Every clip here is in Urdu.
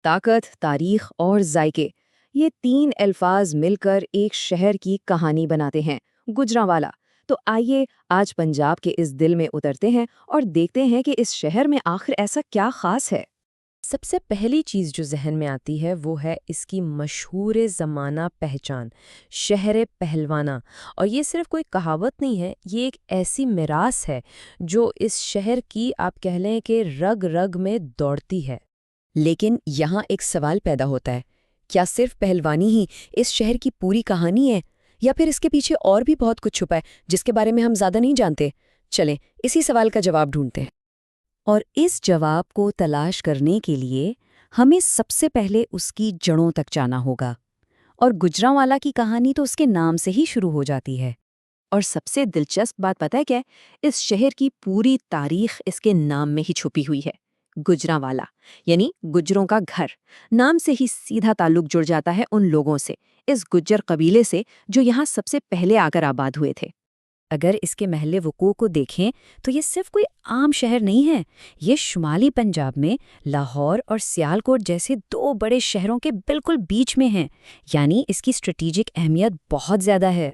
طاقت، تاریخ اور ذائقے، یہ تین الفاظ مل کر ایک شہر کی کہانی بناتے ہیں، گجرانوالہ۔ تو آئیے آج پنجاب کے اس دل میں اترتے ہیں اور دیکھتے ہیں کہ اس شہر میں آخر ایسا کیا خاص ہے۔ سب سے پہلی چیز جو ذہن میں آتی ہے وہ ہے اس کی مشہور زمانہ پہچان، شہر پہلوانہ۔ اور یہ صرف کوئی کہاوت نہیں ہے، یہ ایک ایسی میراث ہے جو اس شہر کی آپ کہہ لیں کہ رگ رگ میں دوڑتی ہے۔ لیکن یہاں ایک سوال پیدا ہوتا ہے، کیا صرف پہلوانی ہی اس شہر کی پوری کہانی ہے، یا پھر اس کے پیچھے اور بھی بہت کچھ چھپا ہے جس کے بارے میں ہم زیادہ نہیں جانتے؟ چلیں اسی سوال کا جواب ڈھونڈتے ہیں۔ اور اس جواب کو تلاش کرنے کے لیے ہمیں سب سے پہلے اس کی جڑوں تک جانا ہوگا، اور گجرانوالہ کی کہانی تو اس کے نام سے ہی شروع ہو جاتی ہے۔ اور سب سے دلچسپ بات پتہ ہے کیا ہے؟ اس شہر کی پوری تاریخ اس کے نام میں ہی چھپی ہوئی ہے۔ گجرانوالہ یعنی گجروں کا گھر، نام سے ہی سیدھا تعلق جڑ جاتا ہے ان لوگوں سے، اس گجر قبیلے سے جو یہاں سب سے پہلے آ کر آباد ہوئے تھے۔ اگر اس کے محل وقوع کو دیکھیں تو یہ صرف کوئی عام شہر نہیں ہے، یہ شمالی پنجاب میں لاہور اور سیالکوٹ جیسے دو بڑے شہروں کے بالکل بیچ میں ہیں، یعنی اس کی اسٹریٹجک اہمیت بہت زیادہ ہے۔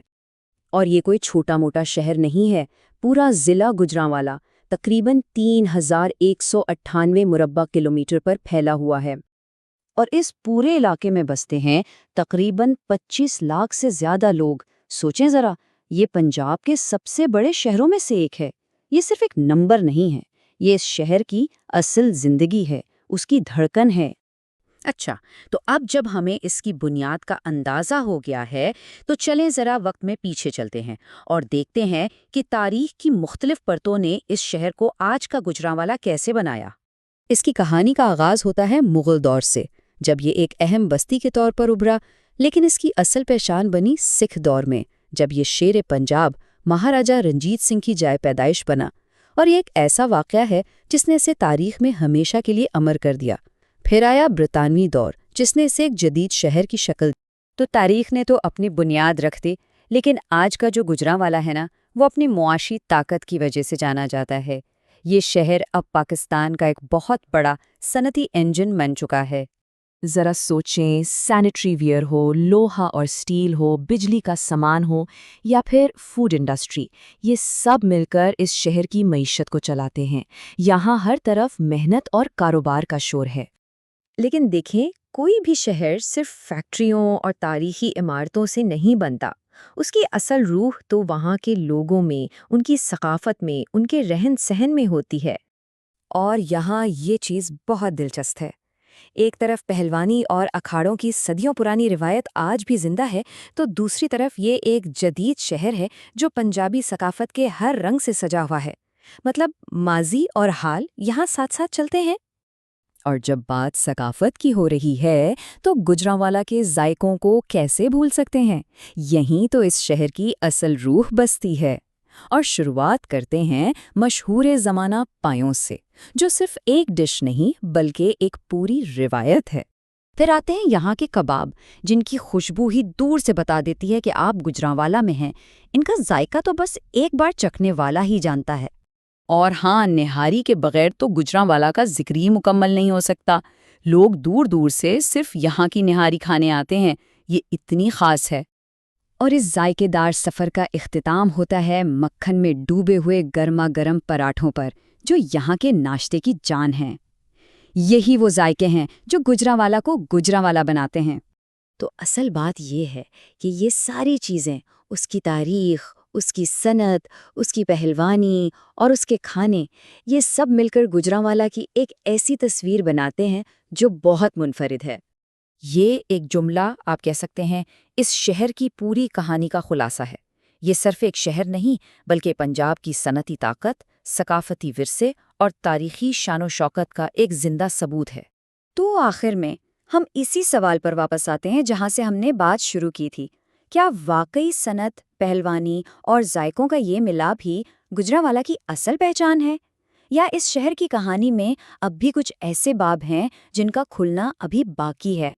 اور یہ کوئی چھوٹا موٹا شہر نہیں ہے، پورا ضلع گجرانوالہ تقریباً 3198 مربع کلومیٹر پر پھیلا ہوا ہے، اور اس پورے علاقے میں بستے ہیں تقریباً 25 لاکھ سے زیادہ لوگ۔ سوچیں ذرا، یہ پنجاب کے سب سے بڑے شہروں میں سے ایک ہے۔ یہ صرف ایک نمبر نہیں ہے، یہ اس شہر کی اصل زندگی ہے، اس کی دھڑکن ہے۔ اچھا، تو اب جب ہمیں اس کی بنیاد کا اندازہ ہو گیا ہے تو چلیں ذرا وقت میں پیچھے چلتے ہیں اور دیکھتے ہیں کہ تاریخ کی مختلف پرتوں نے اس شہر کو آج کا گجرانوالہ کیسے بنایا۔ اس کی کہانی کا آغاز ہوتا ہے مغل دور سے، جب یہ ایک اہم بستی کے طور پر ابھرا، لیکن اس کی اصل پہچان بنی سکھ دور میں، جب یہ شیر پنجاب مہاراجہ رنجیت سنگھ کی جائے پیدائش بنا۔ اور یہ ایک ایسا واقعہ ہے جس نے اسے تاریخ میں ہمیشہ کے لیے امر کر دیا۔ پھر آیا برطانوی دور، جس نے اسے ایک جدید شہر کی شکل دی۔ تو تاریخ نے تو اپنی بنیاد رکھ دی، لیکن آج کا جو گجرانوالہ ہے نا، وہ اپنی معاشی طاقت کی وجہ سے جانا جاتا ہے۔ یہ شہر اب پاکستان کا ایک بہت بڑا صنعتی انجن بن چکا ہے۔ ذرا سوچیں، سینیٹری ویئر ہو، لوہا اور سٹیل ہو، بجلی کا سامان ہو، یا پھر فوڈ انڈسٹری، یہ سب مل کر اس شہر کی معیشت کو چلاتے ہیں۔ یہاں ہر طرف محنت اور کاروبار کا شور ہے۔ لیکن دیکھیں، کوئی بھی شہر صرف فیکٹریوں اور تاریخی عمارتوں سے نہیں بنتا۔ اس کی اصل روح تو وہاں کے لوگوں میں، ان کی ثقافت میں، ان کے رہن سہن میں ہوتی ہے۔ اور یہاں یہ چیز بہت دلچسپ ہے، ایک طرف پہلوانی اور اکھاڑوں کی صدیوں پرانی روایت آج بھی زندہ ہے، تو دوسری طرف یہ ایک جدید شہر ہے جو پنجابی ثقافت کے ہر رنگ سے سجا ہوا ہے۔ مطلب ماضی اور حال یہاں ساتھ ساتھ چلتے ہیں۔ اور جب بات ثقافت کی ہو رہی ہے تو گجرانوالہ کے ذائقوں کو کیسے بھول سکتے ہیں؟ یہیں تو اس شہر کی اصل روح بستی ہے۔ اور شروعات کرتے ہیں مشہور زمانہ پایوں سے، جو صرف ایک ڈش نہیں بلکہ ایک پوری روایت ہے۔ پھر آتے ہیں یہاں کے کباب، جن کی خوشبو ہی دور سے بتا دیتی ہے کہ آپ گجرانوالہ میں ہیں۔ ان کا ذائقہ تو بس ایک بار چکھنے والا ہی جانتا ہے۔ اور ہاں، نہاری کے بغیر تو گجرانوالہ کا ذکر ہی مکمل نہیں ہو سکتا۔ لوگ دور دور سے صرف یہاں کی نہاری کھانے آتے ہیں، یہ اتنی خاص ہے۔ اور اس ذائقے دار سفر کا اختتام ہوتا ہے مکھن میں ڈوبے ہوئے گرما گرم پراٹھوں پر، جو یہاں کے ناشتے کی جان ہیں۔ یہی وہ ذائقے ہیں جو گجرانوالہ کو گجرانوالہ بناتے ہیں۔ تو اصل بات یہ ہے کہ یہ ساری چیزیں، اس کی تاریخ، اس کی صنعت، اس کی پہلوانی اور اس کے کھانے، یہ سب مل کر گجرانوالہ کی ایک ایسی تصویر بناتے ہیں جو بہت منفرد ہے۔ یہ ایک جملہ آپ کہہ سکتے ہیں اس شہر کی پوری کہانی کا خلاصہ ہے۔ یہ صرف ایک شہر نہیں بلکہ پنجاب کی صنعتی طاقت، ثقافتی ورثے اور تاریخی شان و شوکت کا ایک زندہ ثبوت ہے۔ تو آخر میں ہم اسی سوال پر واپس آتے ہیں جہاں سے ہم نے بات شروع کی تھی۔ کیا واقعی صنعت، پہلوانی اور ذائقوں کا یہ ملاپ ہی گجرانوالہ کی اصل پہچان ہے؟ یا اس شہر کی کہانی میں اب بھی کچھ ایسے باب ہیں جن کا کھلنا ابھی باقی ہے؟